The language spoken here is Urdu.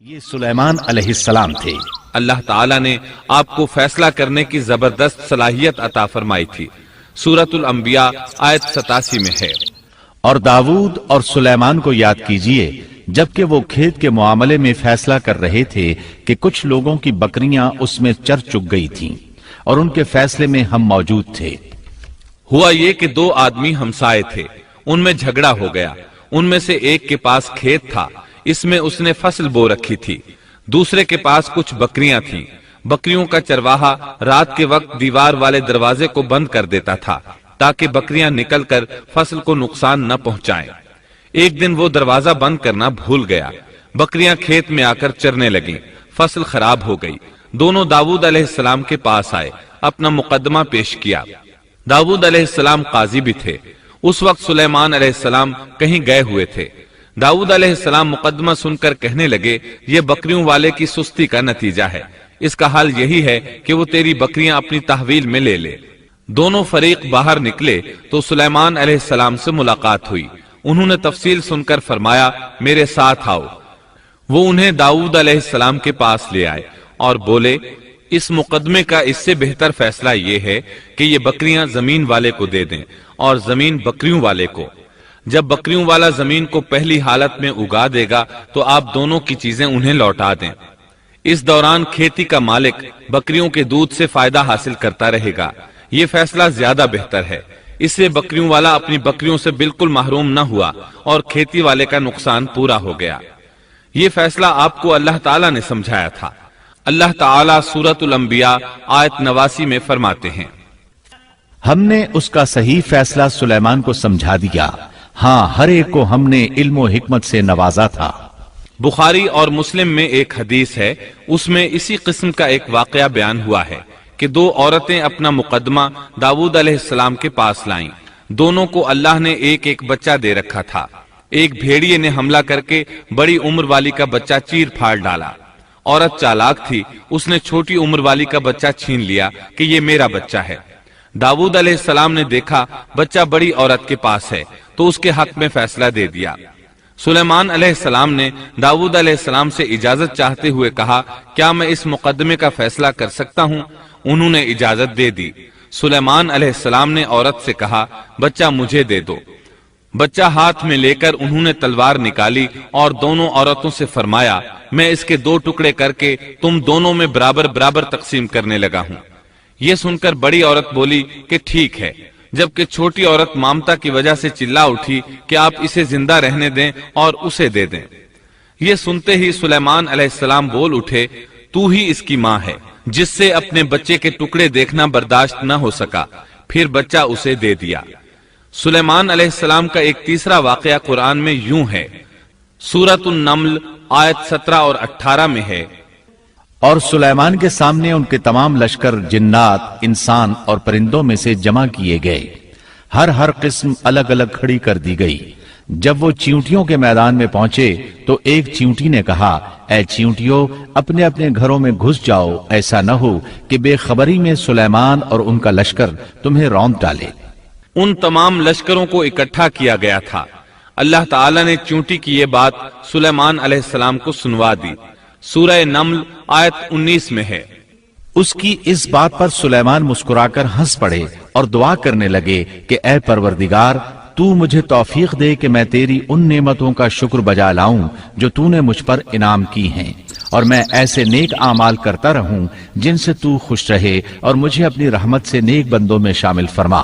یہ سلیمان علیہ السلام تھے۔ اللہ تعالیٰ نے آپ کو فیصلہ کرنے کی زبردست صلاحیت عطا فرمائی تھی۔ سورۃ الانبیاء آیت 87 میں ہے۔ اور داؤد اور سلیمان کو یاد کیجئے جبکہ وہ کھیت کے معاملے میں فیصلہ کر رہے تھے کہ کچھ لوگوں کی بکریاں اس میں چر چگ گئی تھیں اور ان کے فیصلے میں ہم موجود تھے۔ ہوا یہ کہ دو آدمی ہمسائے تھے، ان میں جھگڑا ہو گیا۔ ان میں سے ایک کے پاس کھیت تھا، اس میں اس نے فصل بو رکھی تھی۔ دوسرے کے پاس کچھ بکریاں تھیں۔ بکریوں کا چرواہا رات کے وقت دیوار والے دروازے کو بند کر دیتا تھا تاکہ بکریاں نکل کر فصل کو نقصان نہ پہنچائیں۔ ایک دن وہ دروازہ بند کرنا بھول گیا۔ بکریاں کھیت میں آ کر چرنے لگیں، فصل خراب ہو گئی۔ دونوں داؤد علیہ السلام کے پاس آئے، اپنا مقدمہ پیش کیا۔ داؤد علیہ السلام قاضی بھی تھے۔ اس وقت سلیمان علیہ السلام کہیں گئے ہوئے تھے۔ داؤد علیہ السلام مقدمہ سن کر کہنے لگے، یہ بکریوں والے کی سستی کا نتیجہ ہے۔ اس کا حل یہی ہے کہ وہ تیری بکریاں اپنی تحویل میں لے لے۔ دونوں فریق باہر نکلے تو سلیمان علیہ السلام سے ملاقات ہوئی۔ انہوں نے تفصیل سن کر فرمایا، میرے ساتھ آؤ۔ وہ انہیں داؤد علیہ السلام کے پاس لے آئے اور بولے، اس مقدمے کا اس سے بہتر فیصلہ یہ ہے کہ یہ بکریاں زمین والے کو دے دیں اور زمین بکریوں والے کو۔ جب بکریوں والا زمین کو پہلی حالت میں اگا دے گا تو آپ دونوں کی چیزیں انہیں لوٹا دیں۔ اس دوران کھیتی کا مالک بکریوں کے دودھ سے فائدہ حاصل کرتا رہے گا۔ یہ فیصلہ زیادہ بہتر ہے۔ اس سے بکریوں والا اپنی بکریوں سے بالکل محروم نہ ہوا اور کھیتی والے کا نقصان پورا ہو گیا۔ یہ فیصلہ آپ کو اللہ تعالیٰ نے سمجھایا تھا۔ اللہ تعالیٰ سورۃ الانبیاء آیت 89 میں فرماتے ہیں، ہم نے اس کا صحیح فیصلہ سلیمان کو سمجھا دیا، ہاں ہر ایک کو ہم نے علم و حکمت سے نوازا تھا۔ بخاری اور مسلم میں ایک حدیث ہے، اس میں اسی قسم کا ایک واقعہ بیان ہوا ہے کہ دو عورتیں اپنا مقدمہ داؤد علیہ السلام کے پاس لائیں۔ دونوں کو اللہ نے ایک ایک بچہ دے رکھا تھا۔ ایک بھیڑیے نے حملہ کر کے بڑی عمر والی کا بچہ چیر پھاڑ ڈالا۔ عورت چالاک تھی، اس نے چھوٹی عمر والی کا بچہ چھین لیا کہ یہ میرا بچہ ہے۔ داؤد علیہ السلام نے دیکھا بچہ بڑی عورت کے پاس ہے تو اس کے حق میں فیصلہ دے دیا۔ سلیمان علیہ السلام نے داؤد علیہ السلام سے اجازت چاہتے ہوئے کہا، کیا میں اس مقدمے کا فیصلہ کر سکتا ہوں؟ انہوں نے اجازت دے دی۔ سلیمان علیہ السلام نے عورت سے کہا، بچہ مجھے دے دو۔ بچہ ہاتھ میں لے کر انہوں نے تلوار نکالی اور دونوں عورتوں سے فرمایا، میں اس کے دو ٹکڑے کر کے تم دونوں میں برابر برابر تقسیم کرنے لگا ہوں۔ یہ سن کر بڑی عورت بولی کہ ٹھیک ہے، جبکہ چھوٹی عورت مامتا کی وجہ سے چلا اٹھی کہ آپ اسے زندہ رہنے دیں اور اسے دے دیں۔ یہ سنتے ہی سلیمان علیہ السلام بول اٹھے، تو ہی اس کی ماں ہے، جس سے اپنے بچے کے ٹکڑے دیکھنا برداشت نہ ہو سکا، پھر بچہ اسے دے دیا۔ سلیمان علیہ السلام کا ایک تیسرا واقعہ قرآن میں یوں ہے، سورۃ النمل آیت 17 اور 18 میں ہے، اور سلیمان کے سامنے ان کے تمام لشکر جنات، انسان اور پرندوں میں سے جمع کیے گئے، ہر قسم الگ الگ کھڑی کر دی گئی۔ جب وہ چیونٹیوں کے میدان میں پہنچے تو ایک چیونٹی نے کہا، اے چیونٹیوں، اپنے اپنے گھروں میں گھس جاؤ، ایسا نہ ہو کہ بے خبری میں سلیمان اور ان کا لشکر تمہیں روند ڈالے۔ ان تمام لشکروں کو اکٹھا کیا گیا تھا۔ اللہ تعالیٰ نے چیونٹی کی یہ بات سلیمان علیہ السلام کو سنوا دی۔ سورہ نمل آیت 19 میں ہے، اس کی اس بات پر سلیمان مسکرا کر ہنس پڑے اور دعا کرنے لگے کہ اے پروردگار، تو مجھے توفیق دے کہ میں تیری ان نعمتوں کا شکر بجا لاؤں جو تو نے مجھ پر انعام کی ہیں، اور میں ایسے نیک اعمال کرتا رہوں جن سے تو خوش رہے، اور مجھے اپنی رحمت سے نیک بندوں میں شامل فرما۔